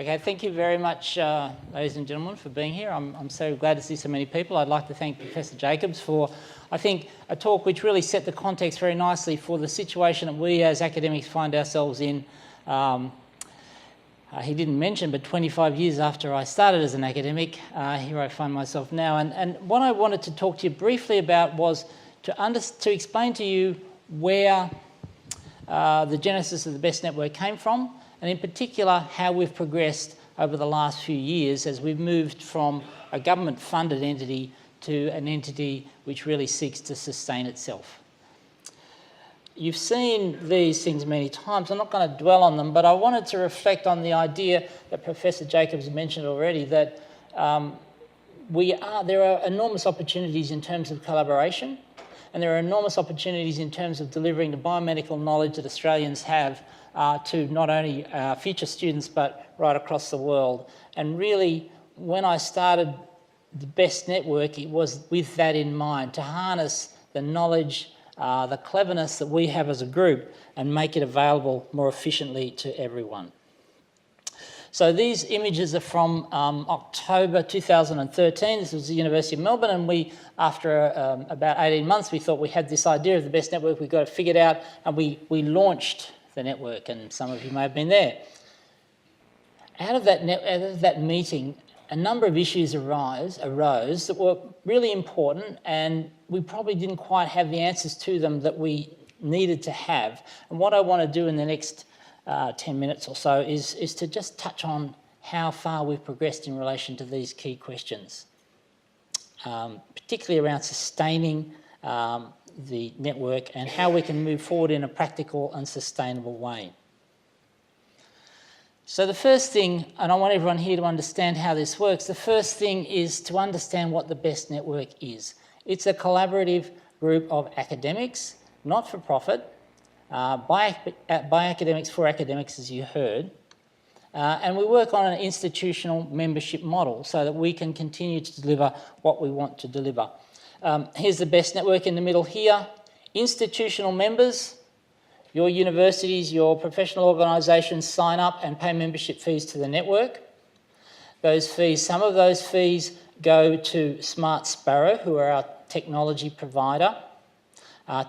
Okay, thank you very much, ladies and gentlemen, for being here. I'm so glad to see so many people. I'd like to thank Professor Jacobs for, I think, a talk which really set the context very nicely for the situation that we as academics find ourselves in. He didn't mention, but 25 years after I started as an academic, here I find myself now. And what I wanted to talk to you briefly about was to explain to you where the genesis of the BEST network came from, and in particular how we've progressed over the last few years as we've moved from a government-funded entity to an entity which really seeks to sustain itself. You've seen these things many times. I'm not going to dwell on them, but I wanted to reflect on the idea that Professor Jacobs mentioned already, that there are enormous opportunities in terms of collaboration, and there are enormous opportunities in terms of delivering the biomedical knowledge that Australians have to not only future students but right across the world. And really, when I started the BEST network, it was with that in mind, to harness the knowledge, the cleverness that we have as a group and make it available more efficiently to everyone. So these images are from October 2013. This was the University of Melbourne, and we, after about 18 months, we thought we had this idea of the BEST network, we've got to figure it out, and we launched the network, and some of you may have been there. Out of that meeting, a number of issues arose that were really important, and we probably didn't quite have the answers to them that we needed to have. And what I want to do in the next 10 minutes or so is to just touch on how far we've progressed in relation to these key questions, particularly around sustaining the network and how we can move forward in a practical and sustainable way. So the first thing, and I want everyone here to understand how this works, the first thing is to understand what the BEST network is. It's a collaborative group of academics, not for profit, by academics for academics, as you heard, and we work on an institutional membership model so that we can continue to deliver what we want to deliver. Here's the BEST network in the middle here. Institutional members, your universities, your professional organisations sign up and pay membership fees to the network. Those fees, some of those fees go to Smart Sparrow, who are our technology provider,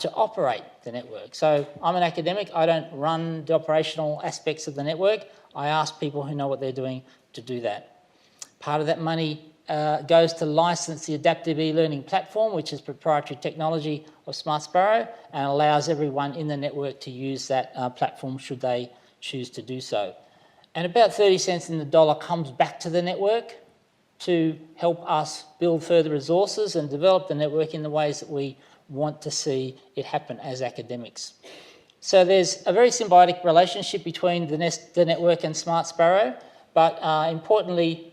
to operate the network. So I'm an academic, I don't run the operational aspects of the network. I ask people who know what they're doing to do that. Part of that money goes to license the adaptive e-learning platform, which is proprietary technology of Smart Sparrow, and allows everyone in the network to use that platform should they choose to do so. And about 30 cents in the dollar comes back to the network to help us build further resources and develop the network in the ways that we want to see it happen as academics. So there's a very symbiotic relationship between the network and Smart Sparrow, but importantly,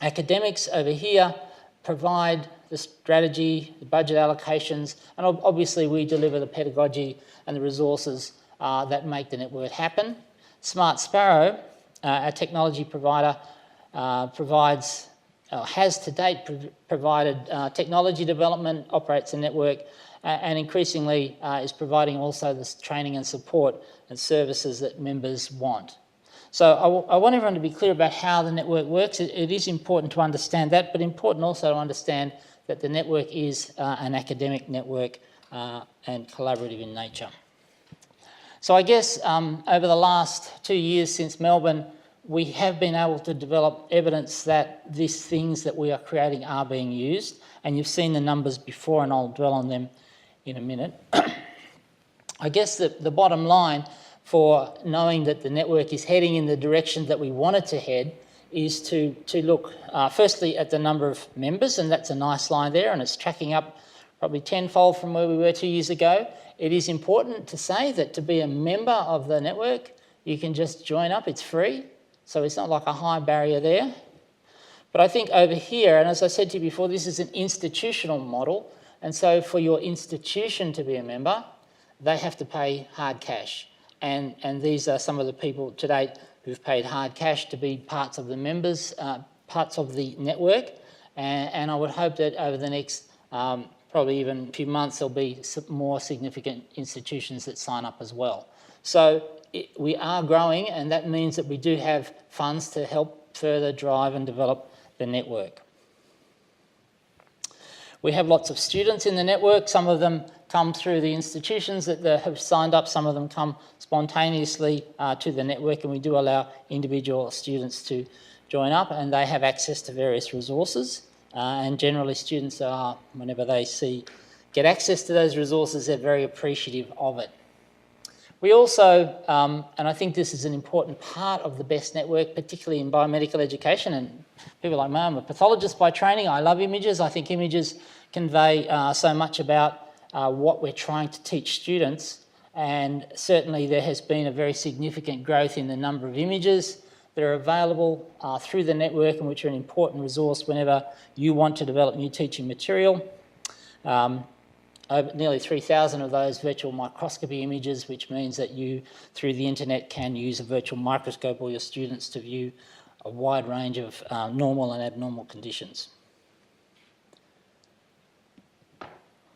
academics over here provide the strategy, the budget allocations, and obviously we deliver the pedagogy and the resources that make the network happen. Smart Sparrow, our technology provider, has to date provided technology development, operates the network, and increasingly is providing also this training and support and services that members want. So I want everyone to be clear about how the network works. It is important to understand that, but important also to understand that the network is an academic network and collaborative in nature. So I guess over the last 2 years since Melbourne, we have been able to develop evidence that these things that we are creating are being used, and you've seen the numbers before, and I'll dwell on them in a minute. I guess the bottom line for knowing that the network is heading in the direction that we want it to head is to look firstly at the number of members, and that's a nice line there, and it's tracking up probably tenfold from where we were 2 years ago. It is important to say that to be a member of the network, you can just join up, it's free, so it's not like a high barrier there. But I think over here, and as I said to you before, this is an institutional model, and so for your institution to be a member, they have to pay hard cash. And these are some of the people to date who've paid hard cash to be parts of the members, parts of the network. And I would hope that over the next probably even a few months, there'll be some more significant institutions that sign up as well. So we are growing, and that means that we do have funds to help further drive and develop the network. We have lots of students in the network. Some of them come through the institutions that have signed up. Some of them come spontaneously to the network, and we do allow individual students to join up, and they have access to various resources. And generally students are, whenever they get access to those resources, they're very appreciative of it. We also, and I think this is an important part of the BEST network, particularly in biomedical education, and people like me, I'm a pathologist by training. I love images. I think images convey so much about what we're trying to teach students, and certainly there has been a very significant growth in the number of images that are available through the network, and which are an important resource whenever you want to develop new teaching material. Over nearly 3,000 of those virtual microscopy images, which means that you, through the internet, can use a virtual microscope or your students to view a wide range of normal and abnormal conditions.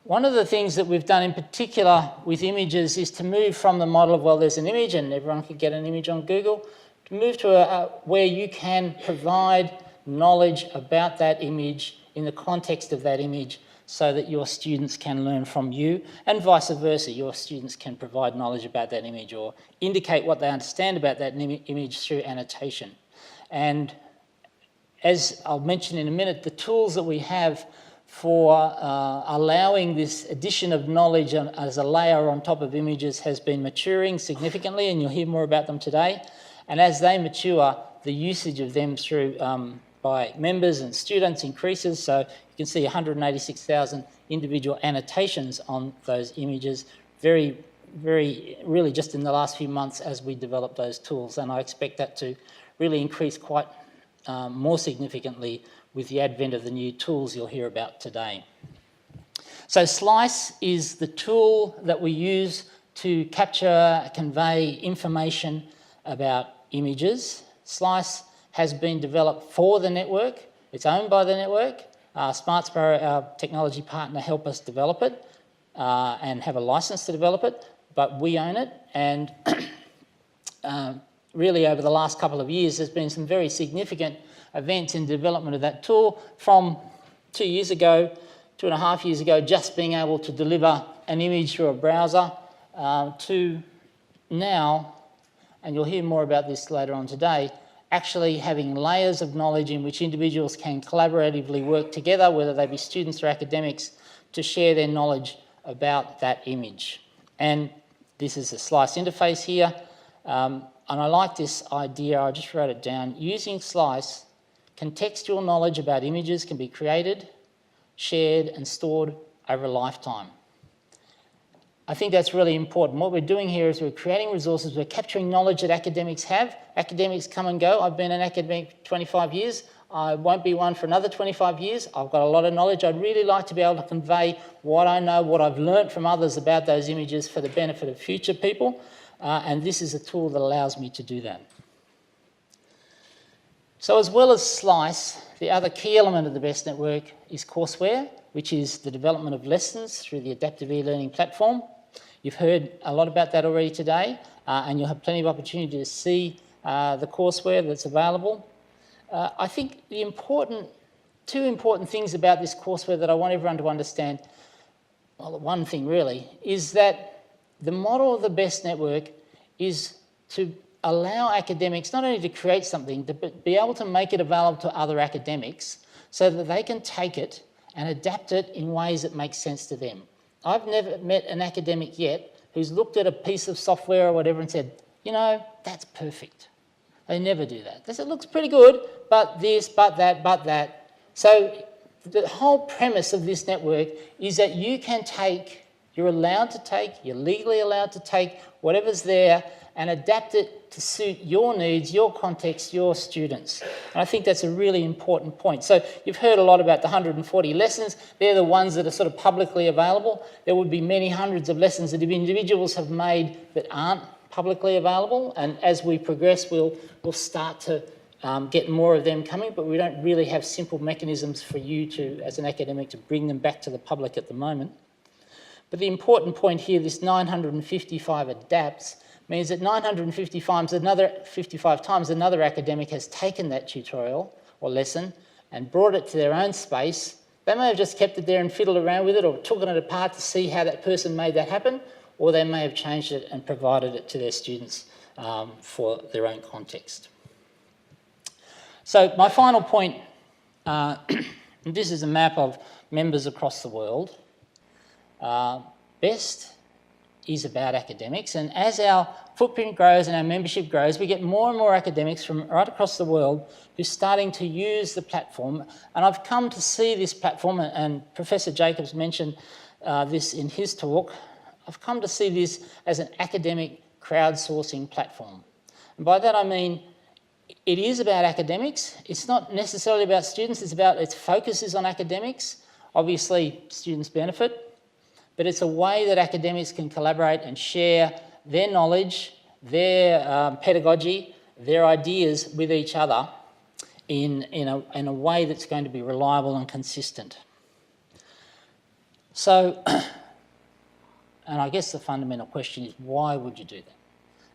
One of the things that we've done in particular with images is to move from the model of, well, there's an image and everyone can get an image on Google, to move to where you can provide knowledge about that image in the context of that image, so that your students can learn from you, and vice versa. Your students can provide knowledge about that image or indicate what they understand about that image through annotation. And as I'll mention in a minute, the tools that we have for allowing this addition of knowledge as a layer on top of images has been maturing significantly, and you'll hear more about them today. And as they mature, the usage of them through by members and students increases. So you can see 186,000 individual annotations on those images, really just in the last few months as we develop those tools. And I expect that to really increase quite more significantly with the advent of the new tools you'll hear about today. So SLICE is the tool that we use to capture, convey information about images. SLICE has been developed for the network. It's owned by the network. SmartSparrow, our technology partner, help us develop it and have a license to develop it, but we own it. And really over the last couple of years, there's been some very significant events in the development of that tool, from 2 years ago, 2.5 years ago, just being able to deliver an image through a browser, to now, and you'll hear more about this later on today, actually having layers of knowledge in which individuals can collaboratively work together, whether they be students or academics, to share their knowledge about that image. And this is a SLICE interface here. And I like this idea, I just wrote it down. Using SLICE, contextual knowledge about images can be created, shared and stored over a lifetime. I think that's really important. What we're doing here is we're creating resources, we're capturing knowledge that academics have. Academics come and go. I've been an academic 25 years. I won't be one for another 25 years. I've got a lot of knowledge. I'd really like to be able to convey what I know, what I've learnt from others about those images for the benefit of future people. And this is a tool that allows me to do that. So as well as SLICE, the other key element of the BEST network is courseware, which is the development of lessons through the adaptive e-learning platform. You've heard a lot about that already today, and you'll have plenty of opportunity to see the courseware that's available. I think the two important things about this courseware that I want everyone to understand, well, one thing really, is that the model of the BEST network is to allow academics not only to create something, but be able to make it available to other academics so that they can take it and adapt it in ways that make sense to them. I've never met an academic yet who's looked at a piece of software or whatever and said, you know, that's perfect. They never do that. They say, it looks pretty good, but this, but that, but that. So the whole premise of this network is that you can take, you're legally allowed to take whatever's there and adapt it to suit your needs, your context, your students. And I think that's a really important point. So you've heard a lot about the 140 lessons. They're the ones that are sort of publicly available. There would be many hundreds of lessons that individuals have made that aren't publicly available. And as we progress, we'll start to get more of them coming, but we don't really have simple mechanisms for you to, as an academic, to bring them back to the public at the moment. But the important point here, this 955 adapts, means that 55 times another academic has taken that tutorial or lesson and brought it to their own space. They may have just kept it there and fiddled around with it or taken it apart to see how that person made that happen, or they may have changed it and provided it to their students for their own context. So my final point, this is a map of members across the world. BEST is about academics, and as our footprint grows and our membership grows, we get more and more academics from right across the world who're starting to use the platform. And I've come to see this platform, and Professor Jacobs mentioned this in his talk, I've come to see this as an academic crowdsourcing platform. And by that I mean it is about academics. It's not necessarily about students. Its focus is on academics. Obviously, students benefit, but it's a way that academics can collaborate and share their knowledge, their pedagogy, their ideas with each other in a way that's going to be reliable and consistent. So, and I guess the fundamental question is, why would you do that?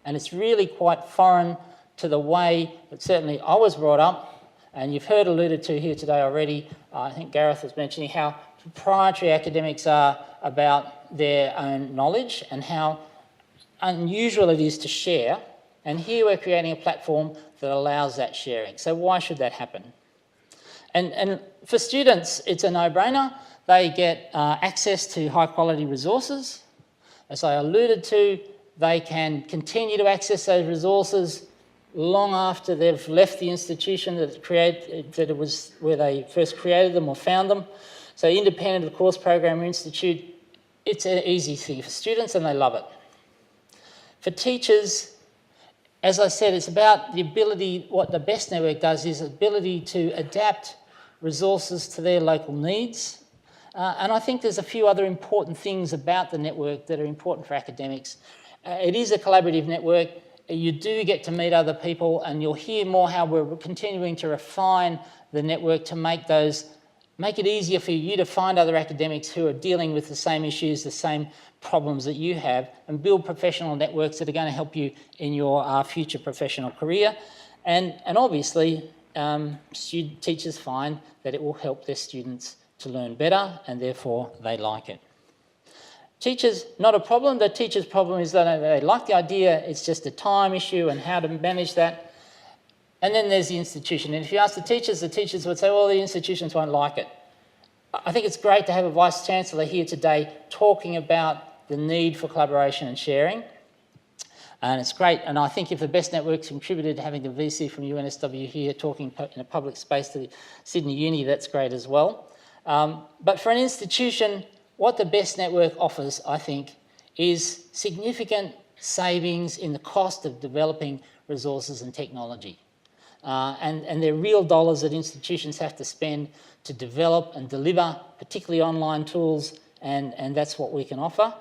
And it's really quite foreign to the way that certainly I was brought up, and you've heard alluded to here today already. I think Gareth was mentioning how proprietary academics are about their own knowledge and how unusual it is to share. And here we're creating a platform that allows that sharing. So why should that happen? And for students, it's a no-brainer. They get access to high-quality resources. As I alluded to, they can continue to access those resources long after they've left the institution that it was where they first created them or found them. So independent of the course program or institute, it's an easy thing for students and they love it. For teachers, as I said, it's about the ability, what the BEST network does is ability to adapt resources to their local needs. And I think there's a few other important things about the network that are important for academics. It is a collaborative network. You do get to meet other people, and you'll hear more how we're continuing to refine the network to make it easier for you to find other academics who are dealing with the same issues, the same problems that you have, and build professional networks that are going to help you in your future professional career. And obviously, teachers find that it will help their students to learn better, and therefore they like it. Teachers, not a problem. The teacher's problem is that they like the idea, it's just a time issue and how to manage that. And then there's the institution. And if you ask the teachers would say, well, the institutions won't like it. I think it's great to have a Vice-Chancellor here today talking about the need for collaboration and sharing. And it's great. And I think if the BEST Network's contributed to having the VC from UNSW here talking in a public space to the Sydney Uni, that's great as well. But for an institution, what the BEST Network offers, I think, is significant savings in the cost of developing resources and technology. And they're real dollars that institutions have to spend to develop and deliver, particularly online tools, and that's what we can offer.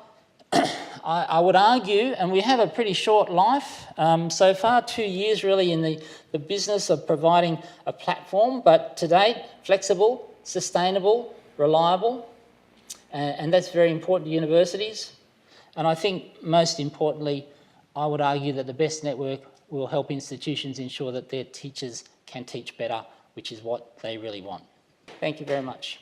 I would argue, and we have a pretty short life so far, 2 years really in the business of providing a platform, but to date, flexible, sustainable, reliable, and that's very important to universities. And I think most importantly, I would argue that the BEST Network will help institutions ensure that their teachers can teach better, which is what they really want. Thank you very much.